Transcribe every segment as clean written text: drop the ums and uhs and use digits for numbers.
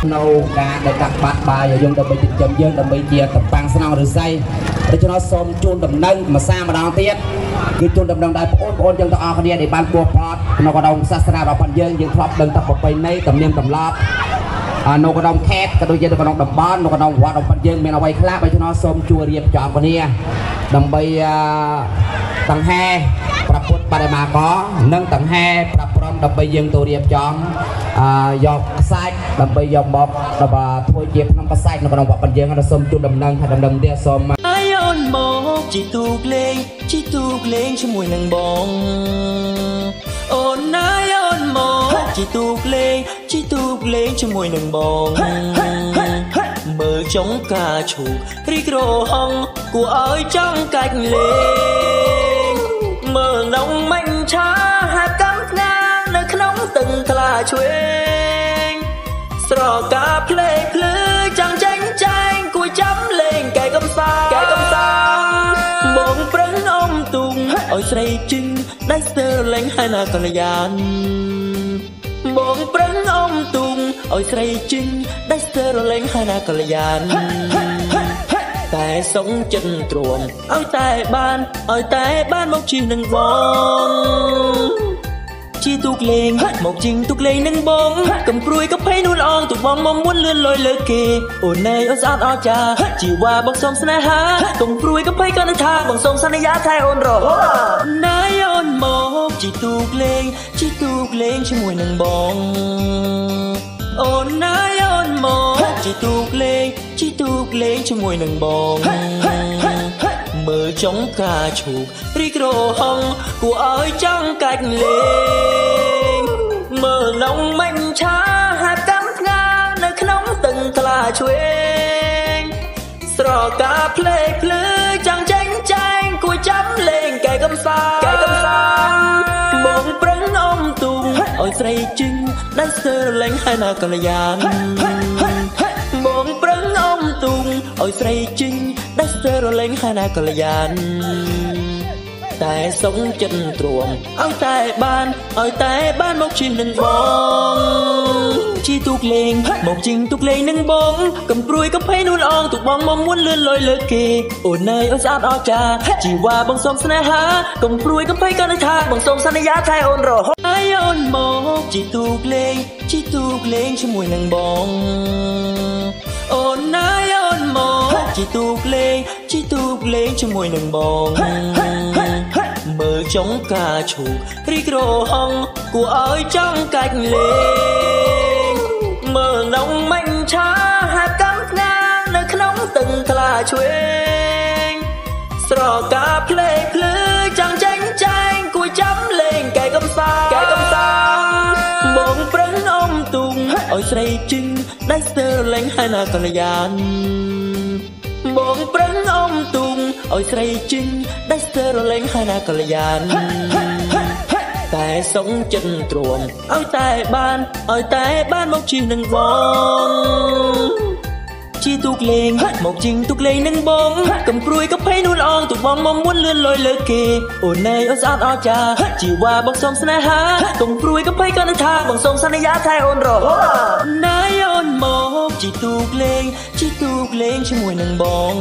nâu cá để các bạn bài và dùngដើម្បីchấm dươngដើម្បីchia tập băng sang rồi say để cho nó xôm chôn đầm nâng mà xa mà đang tiết cứ chôn đầm nâng đại ôn dân tao ở để ban buộc pot nó có đồng sát sanh vào phần dương club đừng tập một bên này tầm niêm tầm lót nó có đồng khét cái đôi chân có đồng đầm bón nó có đồng hoạt động phần dương mìnhเอาไว้คลาบไปcho nó xôm chua riệp chọn con niaដើម្បីtầng 2 ปรับพุทธปฏิมาก็นึ่งตầng 2 ปรับพร้อมดับไปยังตัวเรียบจอมยกไซด์ดับไปยกบอกดับถ้วยเย็บน้ำปลาไซด์นกกระดองปัญญาเราส้มจุดดำนังดำเดียส้มไอ้ย้อนมองจีตูกเลงช่วยนางบองโอนนายย้อนมองจีตูกเลงช่วยนางบองmơ chống ca chủ ricro hong của ơi trong cạnh lên mơ nông manh cha hạt cắm ngang nơi nóng từng thà chuyên sro ca play chẳng tranh cùi chấm lên cái cầm sa bông prấn ông tung ôi say trinh đáy sơ lánh hai nà còn là gian bông prấn ông tung ôi say trinh đáy sơ lánh hai nà còn là gianแต่สงจันตรวงเอาแต่บ้านมกชิงนังบองชีตุกเลงมกชิงตุกเลงนังบองกำปรุยกับไผ่นูนอองตุกบองมอมวนเลื่อนลอยเลิกเกโอนเนยเอาสะอาดเอาจ่าจีว่าบังสมสนาหากำปรุยกับไผ่กันทาบังสมสัญญาไทยโอนรอนายโอนมกชีตุกเลงช่วยนังบองโอนนายโอนมกชีตุกเลงช่วยนังบองมือจ้องกาชูริกโรหองกูเอ้ยจ้องกัดเลงมือน้องมันช้าหากกำงานในขนมตึงตลาช่วยสระกาเพลจังใจกูจำเลงแกกำซาบงปรังอมตุงเอ้ยใส่จึงได้เสือเล้งให้นากลยานบงปรังอมตุงเอ้ยใส่จึงได้เสือเล้งให้นากลยานแต่สงจันตรวงเอาแต่บ้านมกชิงหนึ่งบองชีตุกเลงมกจิงตุกเลงหนึ่งบองกำปรุยกับไผ่นูนอองตุกบองมอมวนเลื่อนลอยเลิกเกโอนเนยเอาสะอาดเอาจ่าจีว่าบังสมสนาหากำปรุยกับไผ่กันทาบังสมสัญญาไทยโอนรอไอ้ย้อนมกจีตุกเลงช่วยนางบองโอนนายย้อนมกจีตุกเลงช่วยนางบองมือจ้องกาชูริกโรหองกูเอ้ยจ้องกัดเลงมือน้องมันช้าหากกำงานในขนมตึงทลาช่วยสระกาเพลจังใจกูจำเลงแกกำซาบงปรังอมตุงเอ้ยใส่จึงได้เสือเล้งให้นากลยานบงปรังอมตุงเอ้ยใส่จึงได้เสือเล้งให้นากลยานแต่สงจันตรวงเอาแต่บ้านมกชิงนังบองชีตุกเลงมกจิงตุกเลงนังบองกำปรุยกับไผ่นูนอองตุกบองมอมวนเลื่อนลอยเลิกเกโอนเนยเอาสะอาดเอาจ่าจีว่าบังสมสนาหากำปรุยกับไผ่กันทาบังสมสัญญาไทยโอนรอนายโอนมกจีตุกเลงช่วยนังบอง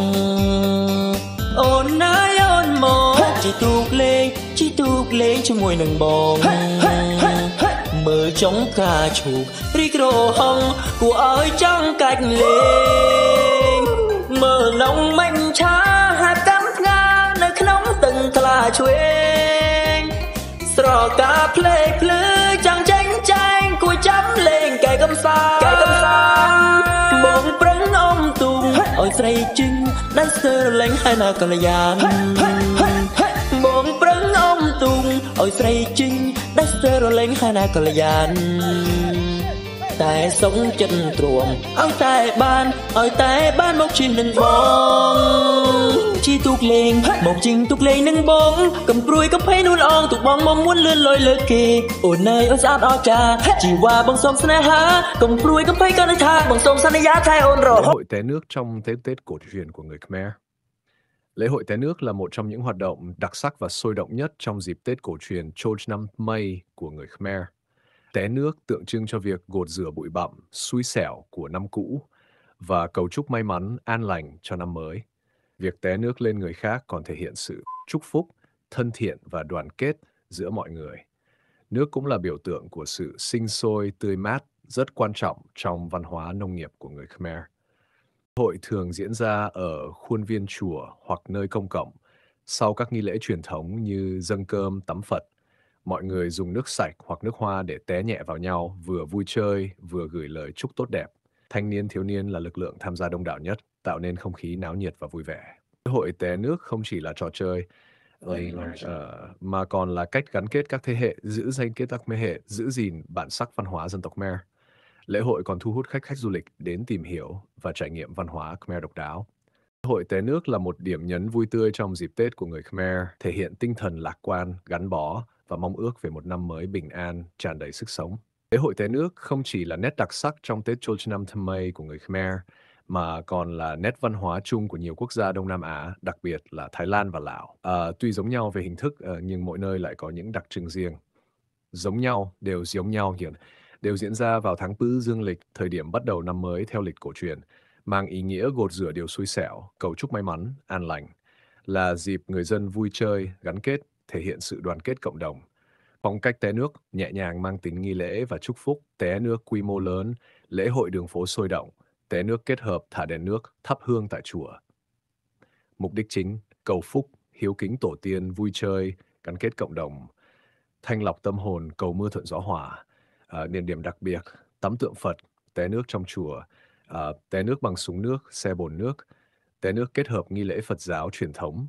โอนนายโอนมกจีตุกเลงช่วยนังบองมือจ้องกาชูริกโรหองกูเอ้ยจ้องกัดเลงมือน้องมันช้าหากกำงานในขนมตึงทลาช่วยสระกาเพลจังใจกูจำเลงแกกำซาบงปรังอมตุงเอ้ยใส่จึงได้เสือเล้งให้นากลยานบงปรังอมตุงเอ้ยใส่จึงได้เสือเล้งให้นากลยานแต่สงจันตรวงเอาแต่บ้านมกชิงหนึ่งบองชีตุกเลงมกจิงตุกเลงหนึ่งบองกำปรุยกับไผ่นูนอองตุกบองมอมวนเลื่อนลอยเลิกเกโอนเนยเอาสะอาดเอาจ่าจีว่าบังสมสนาหากำปรุยกับไผ่กันทาบังสมสัญญาไทยโอนรอlễ hội té nước trong Tết cổ truyền của người Khmer. Lễ hội té nước là một trong những hoạt động đặc sắc và sôi động nhất trong dịp Tết cổ truyền Chol Nam May của người Khmer. Té nước tượng trưng cho việc gột rửa bụi bặm, xui xẻo của năm cũ và cầu chúc may mắn, an lành cho năm mới. Việc té nước lên người khác còn thể hiện sự chúc phúc, thân thiện và đoàn kết giữa mọi người. Nước cũng là biểu tượng của sự sinh sôi, tươi mát, rất quan trọng trong văn hóa nông nghiệp của người Khmer. Hội thường diễn ra ở khuôn viên chùa hoặc nơi công cộng. Sau các nghi lễ truyền thống như dâng cơm, tắm Phật, mọi người dùng nước sạch hoặc nước hoa để té nhẹ vào nhau, vừa vui chơi, vừa gửi lời chúc tốt đẹp. Thanh niên thiếu niên là lực lượng tham gia đông đảo nhất, tạo nên không khí náo nhiệt và vui vẻ. Hội té nước không chỉ là trò chơi, mà còn là cách gắn kết các thế hệ, giữ gìn bản sắc văn hóa dân tộc Khmer. Lễ hội còn thu hút khách du lịch đến tìm hiểu và trải nghiệm văn hóa Khmer độc đáo. Hội té nước là một điểm nhấn vui tươi trong dịp Tết của người Khmer, thể hiện tinh thần lạc quan, gắn bó và mong ước về một năm mới bình an, tràn đầy sức sống. Lễ hội té nước không chỉ là nét đặc sắc trong Tết Chol Nam Thâm Mây của người Khmer, mà còn là nét văn hóa chung của nhiều quốc gia Đông Nam Á, đặc biệt là Thái Lan và Lào. Tuy giống nhau về hình thức, nhưng mỗi nơi lại có những đặc trưng riêng. Đều diễn ra vào tháng Pữ dương lịch, thời điểm bắt đầu năm mới theo lịch cổ truyền, mang ý nghĩa gột rửa điều xui xẻo, cầu chúc may mắn, an lành, là dịp người dân vui chơi, gắn kết, thể hiện sự đoàn kết cộng đồng. Phong cách té nước nhẹ nhàng mang tính nghi lễ và chúc phúc, té nước quy mô lớn, lễ hội đường phố sôi động, té nước kết hợp thả đèn nước, thắp hương tại chùa. Mục đích chính, cầu phúc, hiếu kính tổ tiên, vui chơi, gắn kết cộng đồng, thanh lọc tâm hồn, cầu mưa thuận gió hòa. Địa điểm đặc biệt, tắm tượng Phật, té nước trong chùa, té nước bằng súng nước, xe bồn nước, té nước kết hợp nghi lễ Phật giáo truyền thống.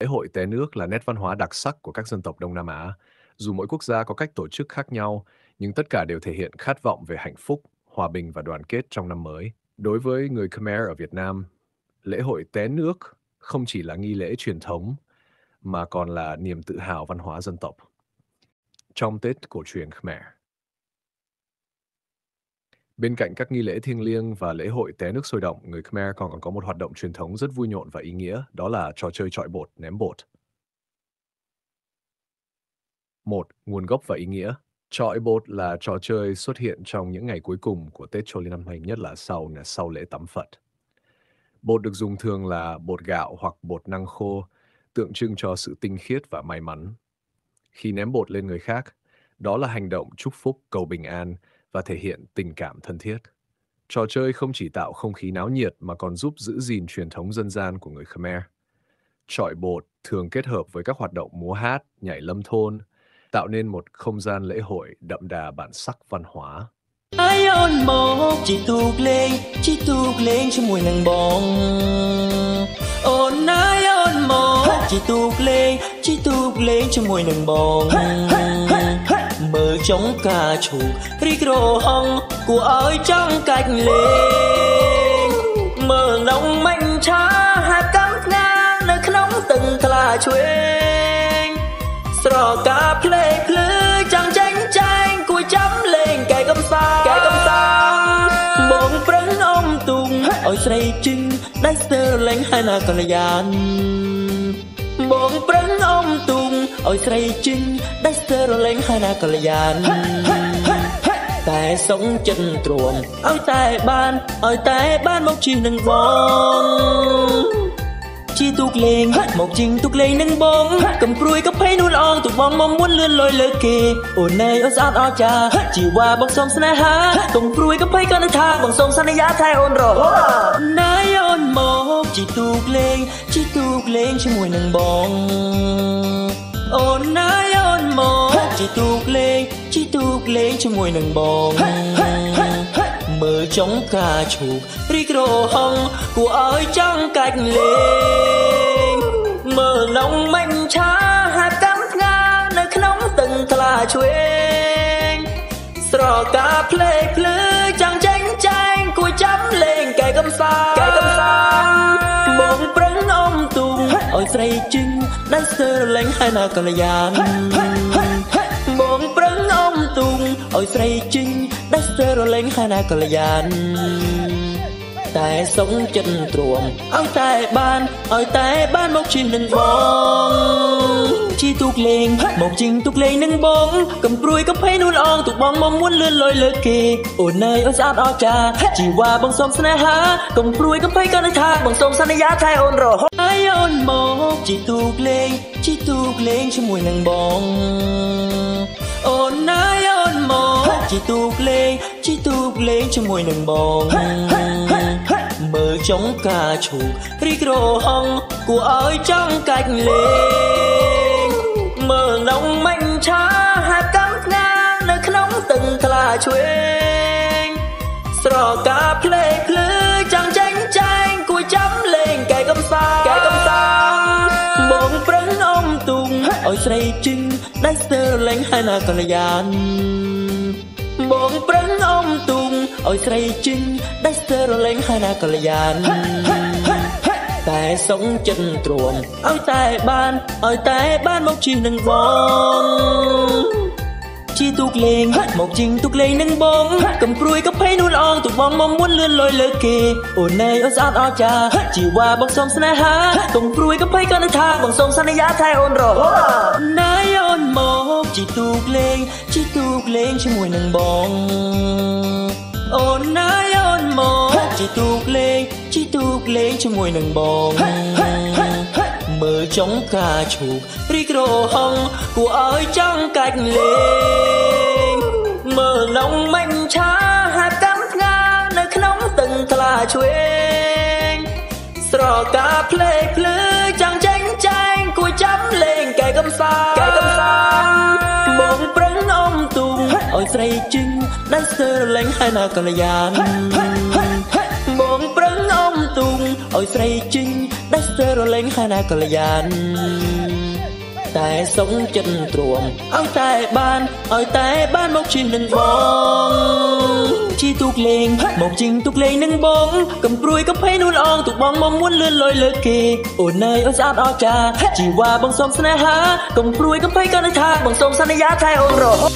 Lễ hội té nước là nét văn hóa đặc sắc của các dân tộc Đông Nam Á. Dù mỗi quốc gia có cách tổ chức khác nhau, nhưng tất cả đều thể hiện khát vọng về hạnh phúc, hòa bình và đoàn kết trong năm mới. Đối với người Khmer ở Việt Nam, lễ hội té nước không chỉ là nghi lễ truyền thống, mà còn là niềm tự hào văn hóa dân tộc. Trong Tết cổ truyền Khmer, bên cạnh các nghi lễ thiêng liêng và lễ hội té nước sôi động, người Khmer còn có một hoạt động truyền thống rất vui nhộn và ý nghĩa, đó là trò chơi chọi bột, ném bột. 1. Nguồn gốc và ý nghĩa. Chọi bột là trò chơi xuất hiện trong những ngày cuối cùng của Tết Chol Năm Thâm, nhất là sau lễ tắm Phật. Bột được dùng thường là bột gạo hoặc bột năng khô, tượng trưng cho sự tinh khiết và may mắn. Khi ném bột lên người khác, đó là hành động chúc phúc, cầu bình an và thể hiện tình cảm thân thiết. Trò chơi không chỉ tạo không khí náo nhiệt mà còn giúp giữ gìn truyền thống dân gian của người Khmer. Chọi bột thường kết hợp với các hoạt động múa hát, nhảy lâm thôn, tạo nên một không gian lễ hội đậm đà bản sắc văn hóa. Ai ôn mộ chỉ tuộc lên cho mùi nắng bóng. Ai ôn mộ chỉ tuộc lên cho mùi nắng bóng. Mở trong ca chủ rít rồ hong của ơi trong cạnh lên. Mở nông mạnh cha hạt cắm ngang nơi nóng từng thla chuyên. Sro ca play chẳng tranh cùi chấm lên cái cầm sa. Bông prấn ôm tung ôi srei chinh đáy sơ lánh hai nà còn là gian. Bông prấn ôm tung ôi srei chinh đáy sơ lánh hai nà còn là gian. Tại sống chân truồng ôi tại ban một chi nâng vong. Chi tuộc lên một chinh tuộc lên nâng bóng. Cầm cùi có thấy nuôn ong tụt bóng mong muốn lươn lôi lơ kề. Ôn này ôn sát o cha chỉ qua bóng sông sân há. Cầm cùi có thấy con nước tha bóng sông sân giá thay ôn rồi. Nay ôn một chỉ tuộc lên cho mùi nâng bóng. Ôn nay ôn một chỉ tuộc lên cho mùi nâng bóng. Mở trong ca chủ rít rồ hong của ơi trong cạnh lên. Mở nông mạnh cha hạt cắm ngang nơi nóng từng thla chuyên. Sro ca play chẳng tranh cùi chấm lên cái cầm sa. Bông prấn ôm tung ôi srei chinh đáy sơ lánh hai nà còn là gian. Bông prấn ôm tung ôi srei chinh đáy sơ lánh hai nà còn là gian. តែសុំចិត្តទ្រាំឲ្យតែបានមកជីនឹងបងជីទូកលេងមកជីងទូកលេងនឹងបងកំព្រួយកំភៃនួនអងទូកបងមកមួនលឿនលយលើគេអូនអើយអូនស្អាតអស្ចារ្យជីវ៉ាបងសុំស្នេហាកំព្រួយកំភៃក៏នឹងថាបងសុំសន្យាថែអូនរហូតហើយអូនមកជីទូកលេងជាមួយនឹងបងអូនអើយអូនមកជីទូកលេងជាមួយនឹងបងមើលចុងការឈូករីក្រហងគួរឲ្យចង់កាច់លេងមើលនំមិញឆាហាត់កំផ្ងានៅក្នុងទឹកថ្លាឆ្វេងស្រកាភ្លេភ្លឺចាំងចាញ់ចែងគួរចាំលេងកែកំសាបងប្រឹងអមទុំឲ្យស្រីជិញដៃស្ទើរលេងហើយណាកល្យានបងប្រឹងអមទុំឲ្យស្រីជិញដៃស្ទើរលេងហើយណាកល្យានតែសុំចិត្តទ្រាំឲ្យតែបានមកជីនឹងបងជីទូកលេងមកជីងទូកលេងនឹងបងកំព្រួយកំភៃនួនអងទូកបងមកមួនលឿនលយលើគេអូនអើយអូនស្អាតអស្ចារ្យជីវ៉ាបងសុំស្នេហាកំព្រួយកំភៃក៏នឹងថាបងសុំសន្យាថែអូនរហូតណៃអូនមកជីទូកលេងជាមួយនឹងបងអូនអើយអូនមកជីទូកលេងជាមួយនឹងបងមើលចុងការឈូករីក្រហងគួរឲ្យចង់កាច់លេងមើលនំមិញឆាហាត់កំផ្ងានៅក្នុងទឹកថ្លាឆ្វេងស្រកាភ្លេភ្លឺចាំងចាញ់ចែងគួរចាំលេងកែកំសាបងប្រឹងអមទុំឲ្យស្រីជិញដៃស្ទើរលេងហើយណាកល្យានបងប្រឹងអមទុំឲ្យស្រីជិញដៃស្ទើរលេងហើយណាកល្យានតែសុំចិត្តទ្រាំឲ្យតែបានមកជីនឹងបងជីទូកលេងមកជីងទូកលេងនឹងបងកំព្រួយកំភៃនួនអងទូកបងមកមួនលឿនលយលើគេអូនអើយអូនស្អាតអស្ចារ្យជីវ៉ាបងសុំស្នេហាកំព្រួយកំភៃក៏នឹងថាបងសុំសន្យាថែអូនរហូត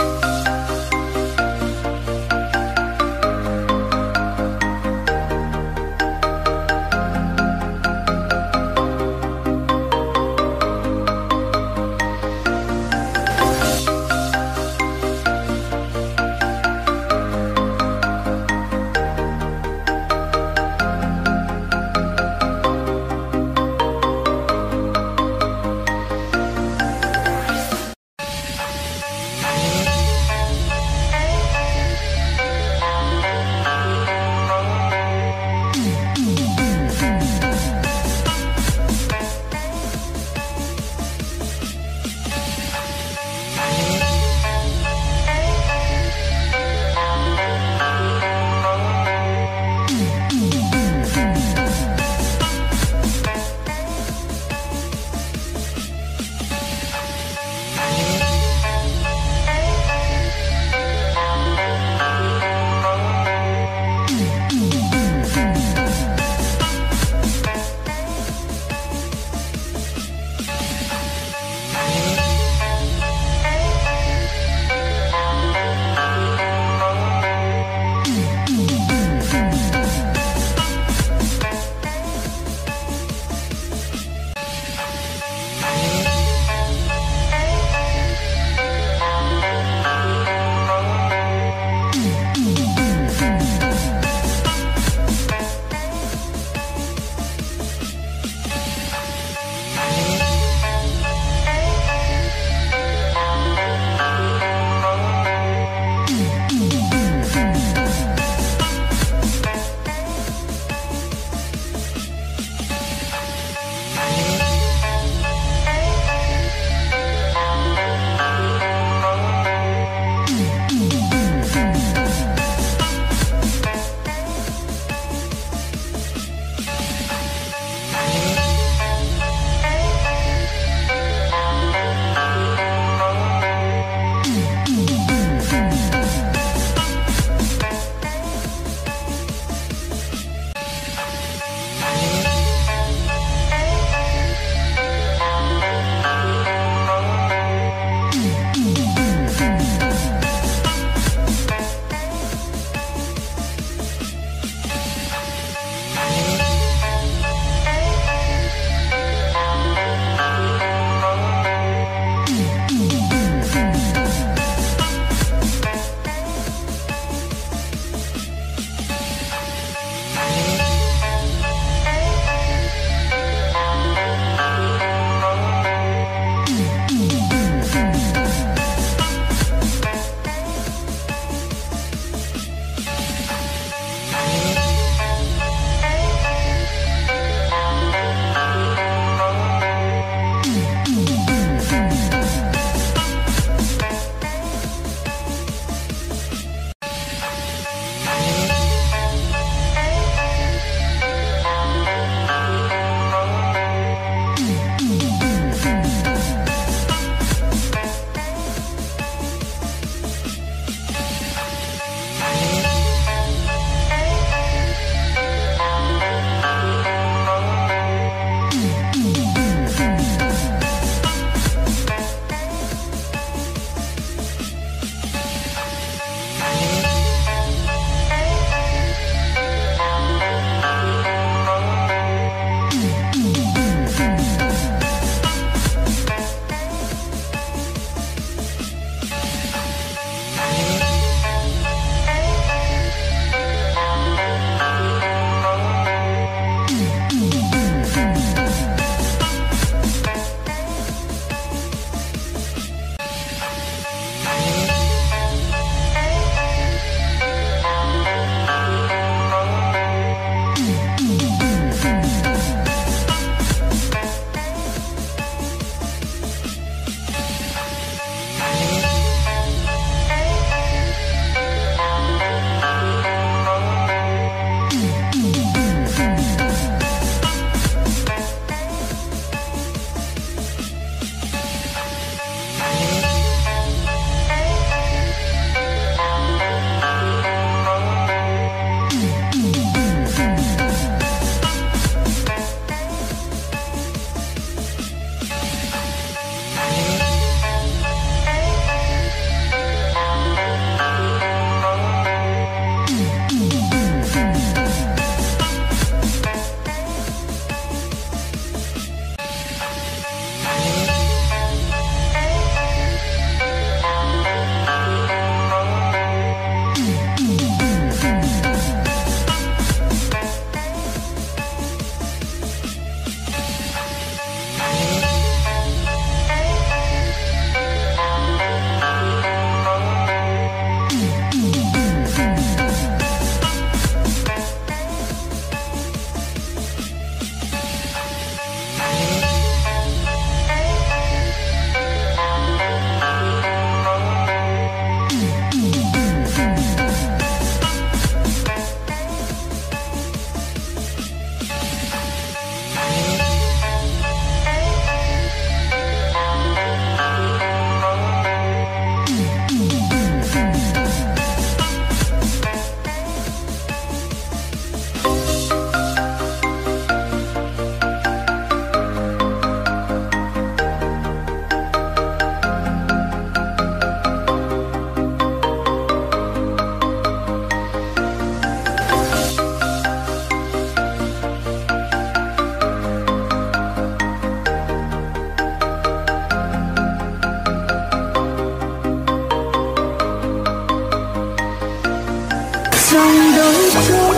trôi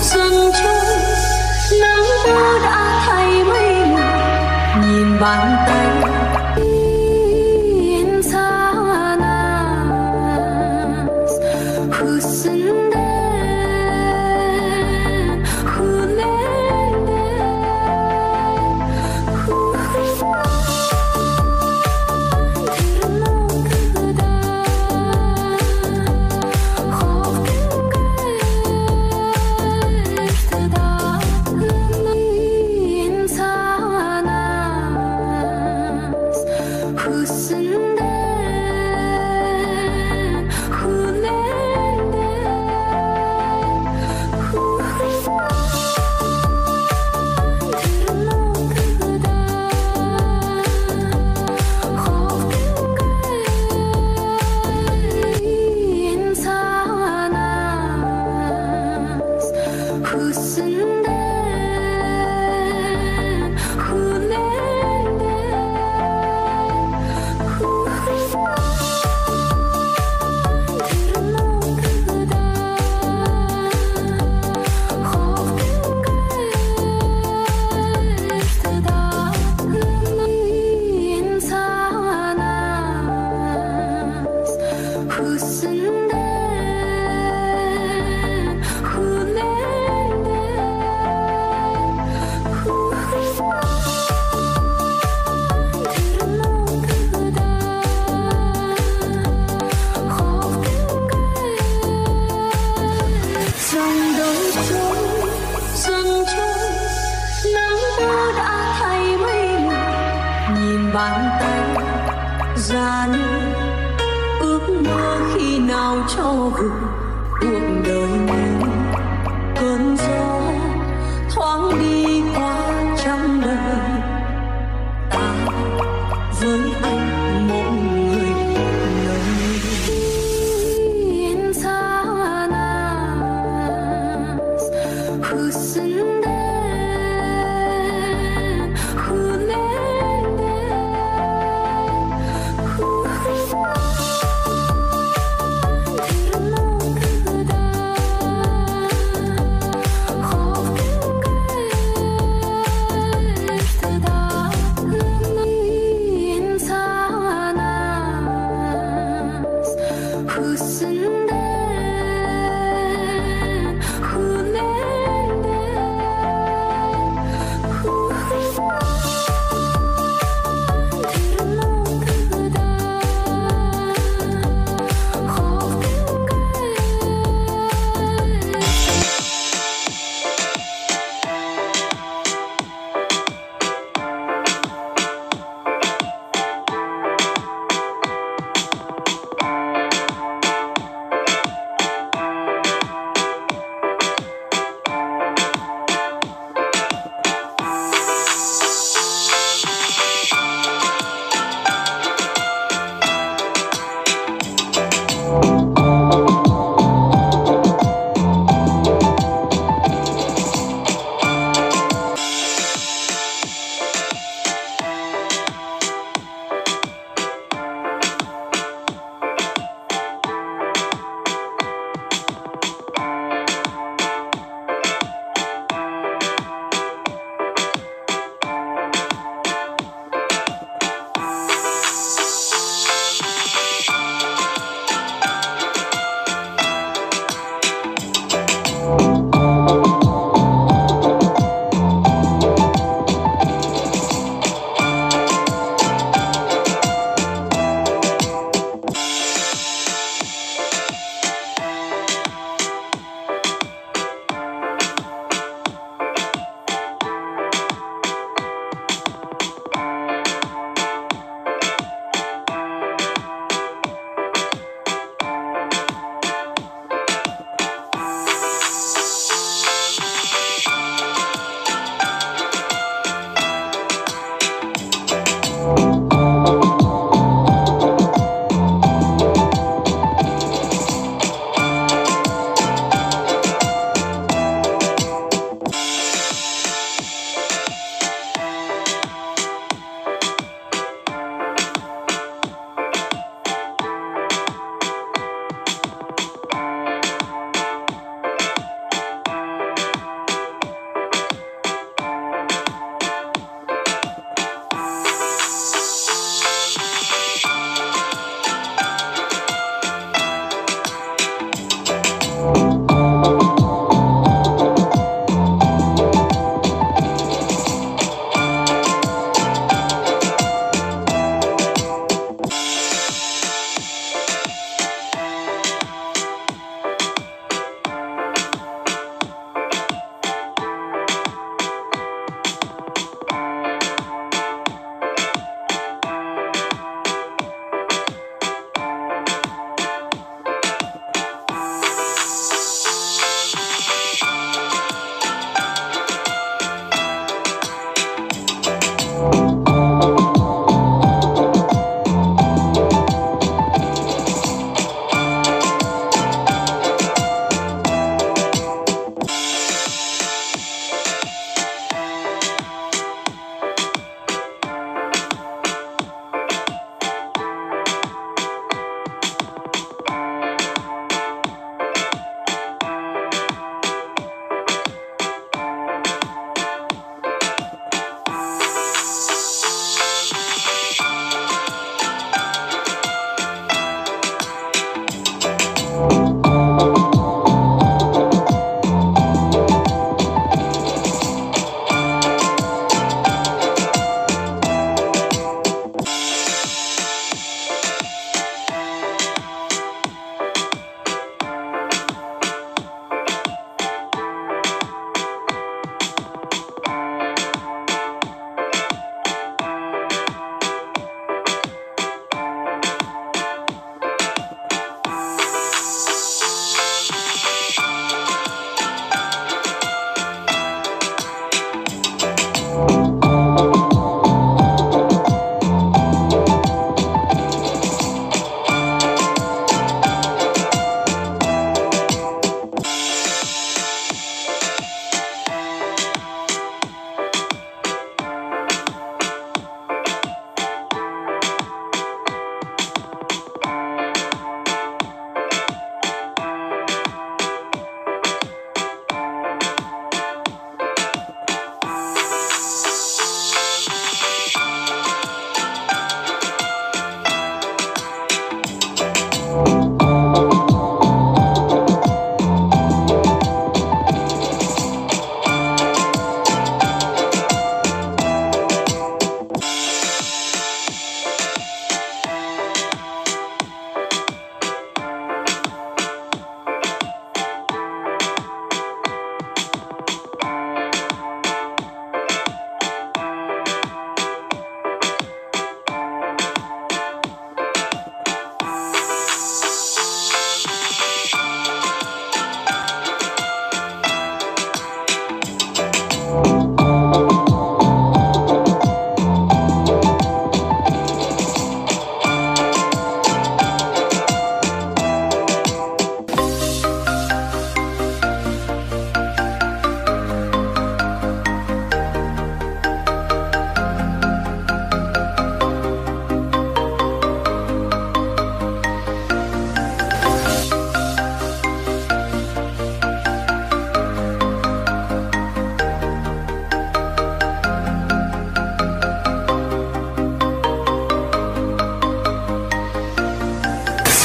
dần trôi nắng mưa đã thay mây mù nhìn bàn tay bàn tay ra đi ước mơ khi nào cho hừng cuộc đời mình cơn gió thoáng đi qua trong đời ta với anh một người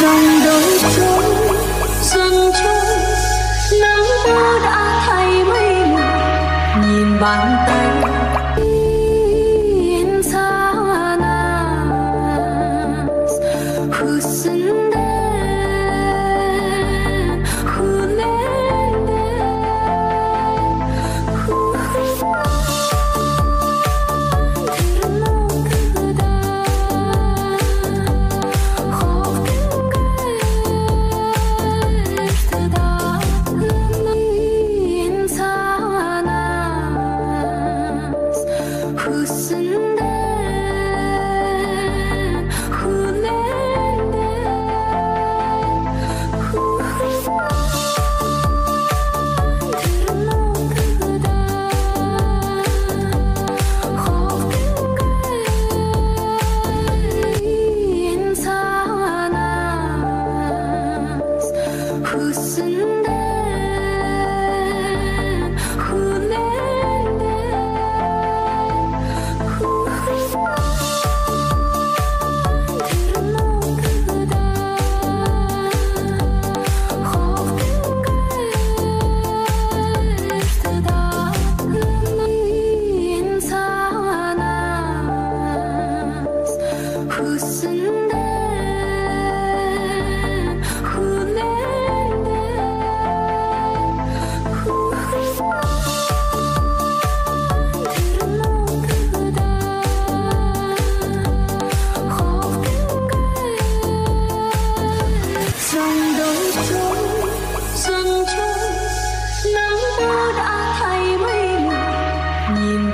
dòng đôi trôi dần trôi nắng mưa đã thay mây mù nhìn bàn tay yên xa nas husn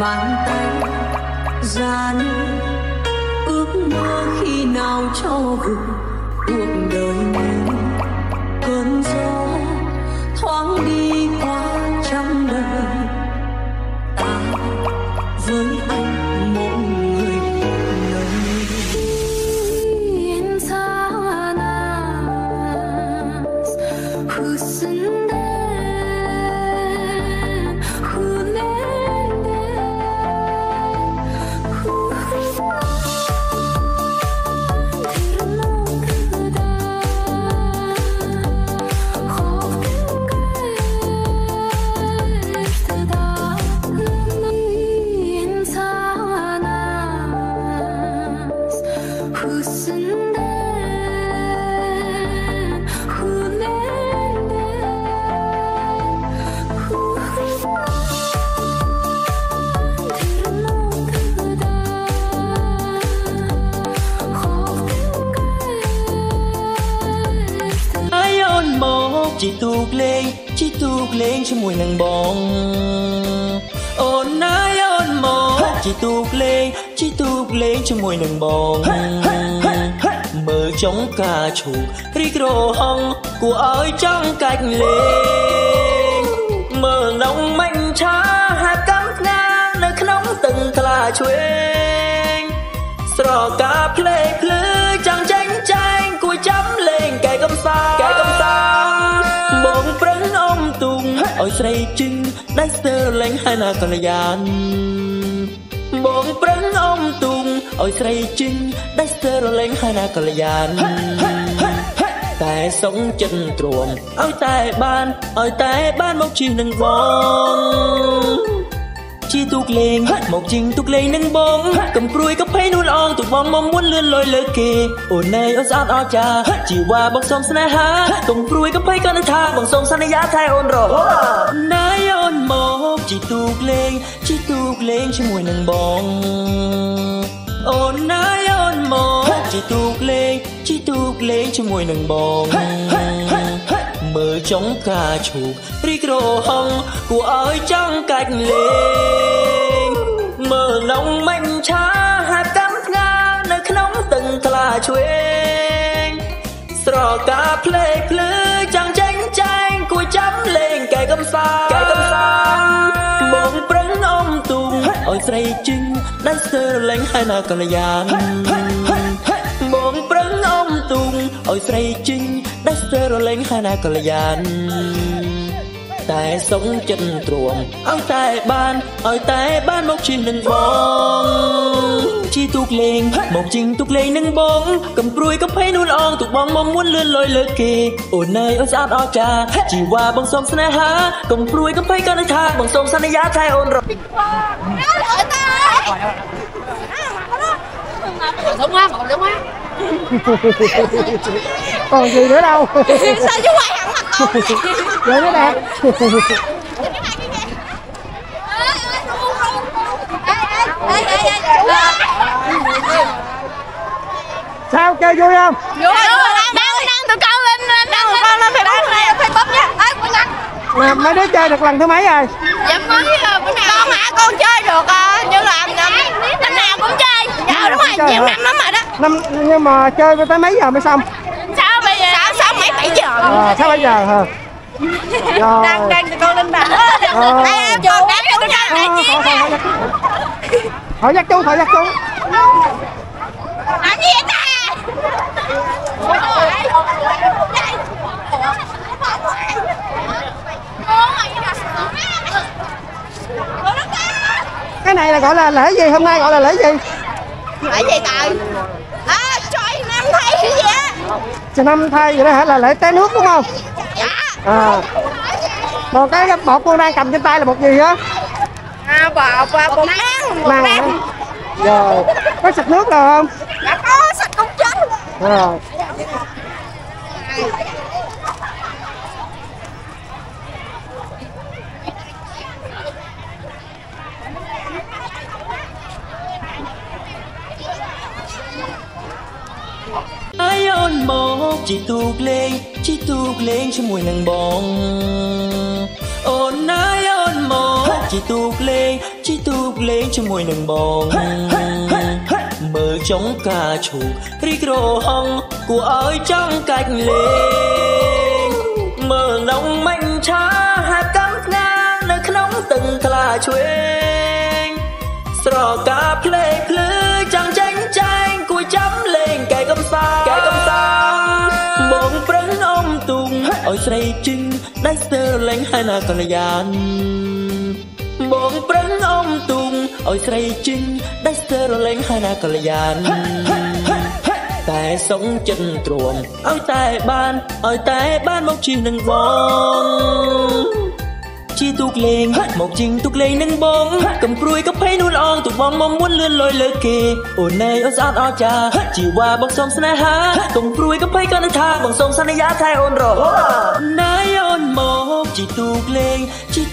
bàn tay ra nơi ước mơ khi nào cho gửi cuộc đời mình cơn gió thoáng đi qua trăm đời ta với anh mỗi người nơi yên xa nas husn chỉ tuộc lên cho mùi nắng bóng ôn ái ôn mộ chỉ tuộc lên cho mùi nắng bóng mơ trong cà chù rít rô hong của ơi trong cạnh lên mơ nóng mạnh cha hạt cắm ngang nơi nóng từng thà chuyên sro cà plei plei chẳng tranh cùi chấm lên cái công sa bóng prấn ôm tung ôi say trinh đáy sơ lánh hai nà còn là dàn bóng prấn ôm tung ôi say trinh đáy sơ lánh hai nà còn là dànแต่sống chân truồng ôi tại ban một chiều nâng vong chi tuộc lên một chinh tuộc lên nâng bóng cầm cùi có thấy nuôi on tụt bóng mong muốn lươn lôi lơ kề ồn này ôi sát o cha chiều qua bóng sông sna ha cầm cùi có thấy con nước tha bóng sông sna giá thay ồn rồi nãy ồn một chi tuộc lên cho mùi nâng bóng ồn nãy ồn một chi tuộc lên cho mùi nâng bóng mơ trong cà chù rít rô hong của ơi trong cạnh lên mơ nóng mạnh cha hạt cắm ngang nơi nóng từng thà chuyên sro cà plei plei chẳng tranh cùi chấm lên cái công sa bóng prấn ôm tung ôi say trinh đáy sơ lánh hai nà còn là dàn bóng prấn ôm tung ôi say trinh đáy sơ lên hai nà còn là dàn តែសុំចិត្តទ្រាំឲ្យតែបានមកជិះនឹងបងជីទូកលេងមកជិះទូកលេងនឹងបងកំព្រួយកំភៃនួនអងទូកបងមកមួនលឿនលយលើគេអូនអើយអូនស្អាតអស្ចារ្យជីវ៉ាបងសុំស្នេហាកំព្រួយកំភៃក៏នឹងថាបងសុំសន្យាថែអូនរកĐúng á, còn đúng á. Còn gì nữa đâu. Sao chú quay hẳn mặt con vậy? Vậy nữa nè. Sao chơi vui không? Vui. Đang tụi con lên phải bấm này, phải bấm nha. Quỳnh Anh. Nè, mấy đứa chơi được lần thứ mấy rồi? Dạ mới bữa nào con hả, con chơi được như là năm nào cũng chơi. Dạ đúng rồi, nhiều năm lắm rồi đó. Nhưng mà chơi tới mấy giờ mới xong? Sao bây giờ? Sao mấy 7 giờ? 6-7 giờ hả? Rồi. Đang tụi con lên bàn. Em con đá cho tụi con này chia. Thôi dắt chú. Làm gì vậy ta? Cái này là gọi là lễ gì? Hôm nay gọi là lễ gì? Lễ gì trời? Trời năm thay cái gì á? Trời năm thay vậy đó hả? Là lễ té nước đúng không? Dạ. Còn cái bột con đang cầm trên tay là bột gì á? Bột nang. Rồi. Có xịt nước rồi không? Dạ có, xịt công chính. Rồi. ai ôn một chỉ tuộc lênជាមួយនឹងបងអូនណាយអូនមកchỉ tuộc lênជាមួយនឹងបងមើលចុងកាឈូករីក្រហងគួរឲ្យចង់កាច់លេងមើលនំមិញឆាហាប់កំថ្ងានៅក្នុងទឹកថ្លាឆ្វេងស្រកាភ្លេភ្លឺចង់ចាញ់ចែងគួរចាំលេងកែកំសាបងប្រឹងអមទុំឲ្យស្រីជិញដៃស្ទើរលេងហើយណាកល្យានបងប្រឹងអមទុំឲ្យស្រីជិញដៃស្ទើរលេងហើយណាកល្យានតែសុំចិត្តទ្រាំឲ្យតែបានមកជិះនឹងបងជីទូកលេងមកជិះទូកលេងនឹងបងកំព្រួយកំភៃនួនអងទូបងមកមួនលឿនលយលើគេអូនអើយអូនស្អាតអស្ចារ្យជីវ៉ាបងសុំស្នេហាកំព្រួយកំភៃក៏នឹងថាបងសុំសន្យាថែអូនរហូតណាយអូនមកជីទូកលេងជា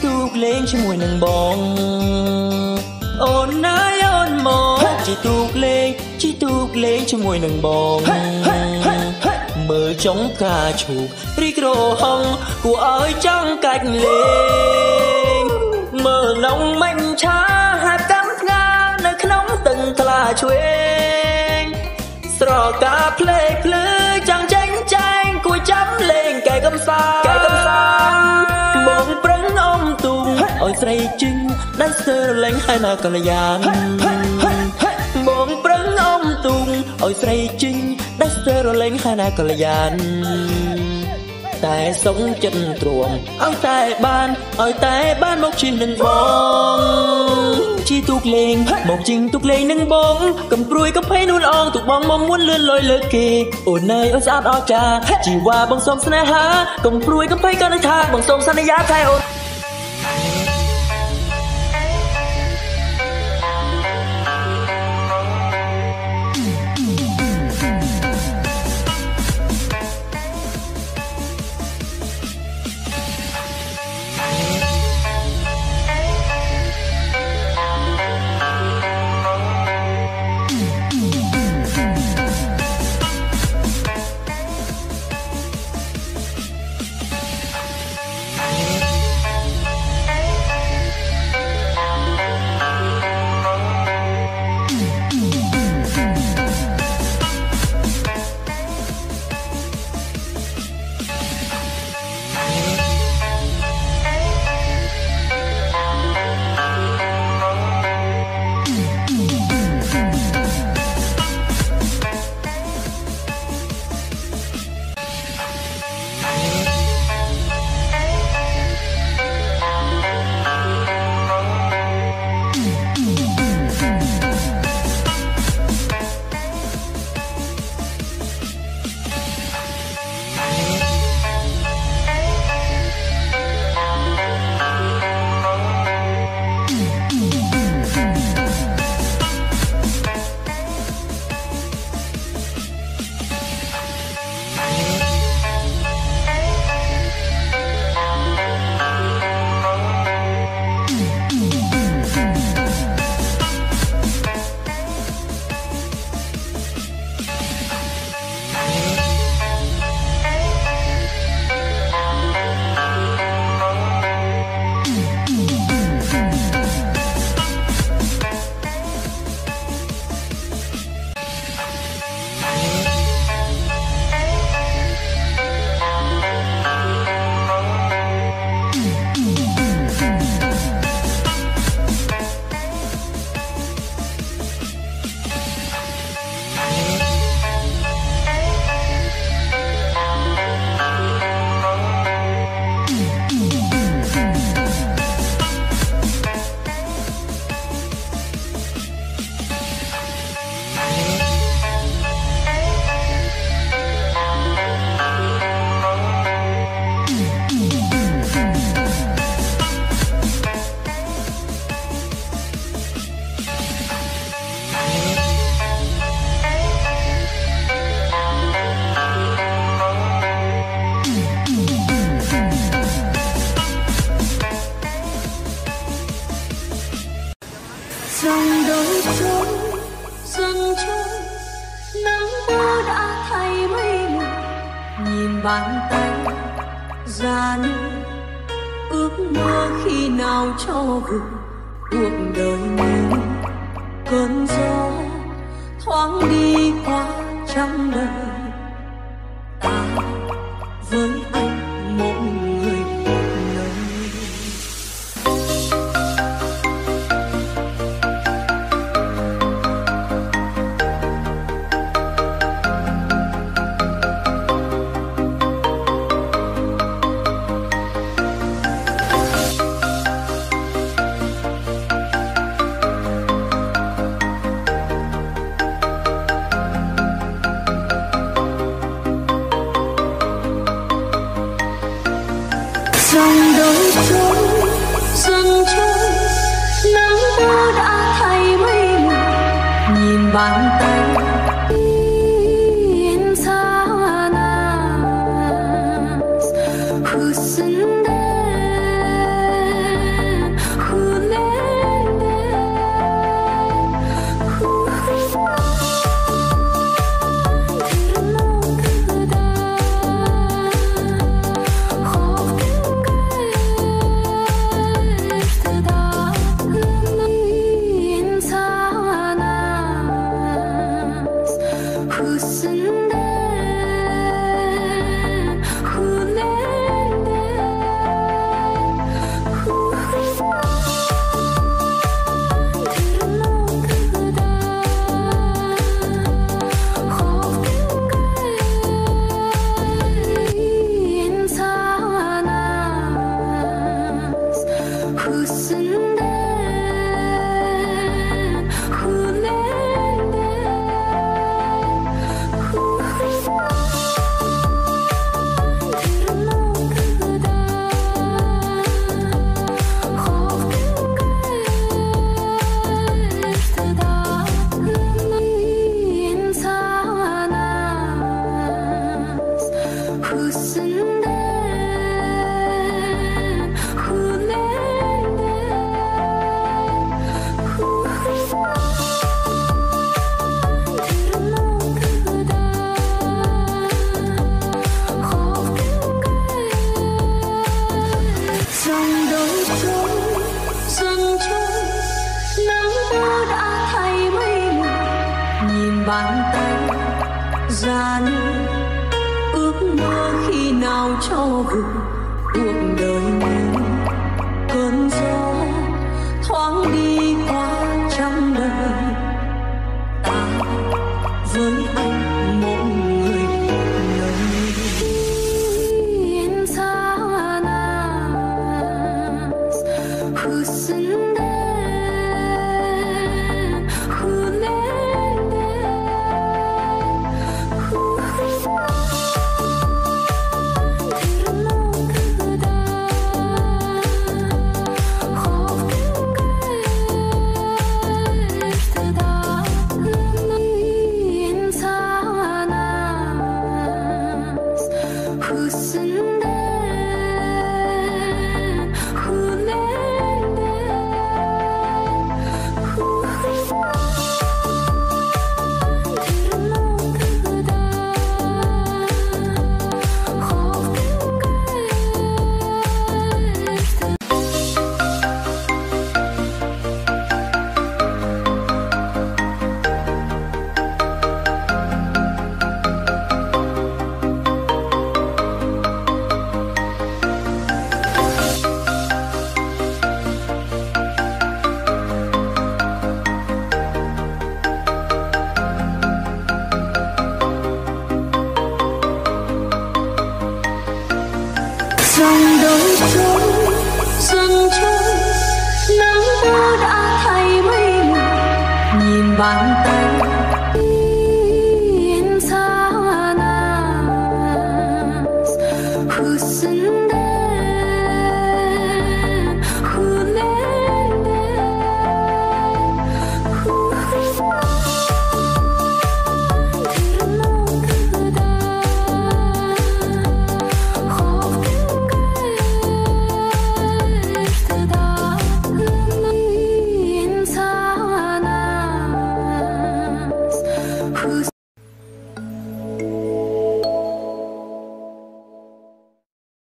មួយនឹងបងអូនណាយអូនមកជីទូកលេងជាមួយនឹងបងមើលចុងកាឈូករីក្រហងគួរឲ្យចង់កាច់លេងមើលនំមិញឆាហាប់កំថ្ងានៅក្នុងទឹកថ្លាឆ្វេងស្រកាភ្លេភ្លឺចង់ចាញ់ចែងគួរចាំលេងកែកំសាបងប្រឹងអមទុំឲ្យស្រីជិញដៃស្ទើរលេងហើយណាកល្យានបងប្រឹងអមទុំឲ្យស្រីជិញដៃស្ទើរលេងហើយណាកល្យានតែសុំចិត្តទ្រាំឲ្យតែបានមកជិះនឹងបងជីទូកលេងមកជិះទូកលេងនឹងបងកំព្រួយកំភៃនួនអងទូបងមកមួនលឿនលយលើគេអូនអើយអូនស្អាតអស្ចារ្យជីវ៉ាបងសុំស្នេហាកំព្រួយកំភៃក៏នឹងថាបងសុំសន្យាថែអូន nhìn bàn tay gian ước mơ khi nào cho vừa cuộc đời mình cơn gió thoáng đi qua trong đời ta với anh mỗi người một nơi. Dòng đôi trôi dần trôi nắng mưa đã thay mây mù nhìn bàn tay bàn tay gian ước mơ khi nào cho vừa cuộc đời mình cơn gió thoáng đi qua trong đời ta với anh mỗi người một nơi. Dòng đôi trôi dần trôi nắng mưa đã thay mây mù nhìn bàn tay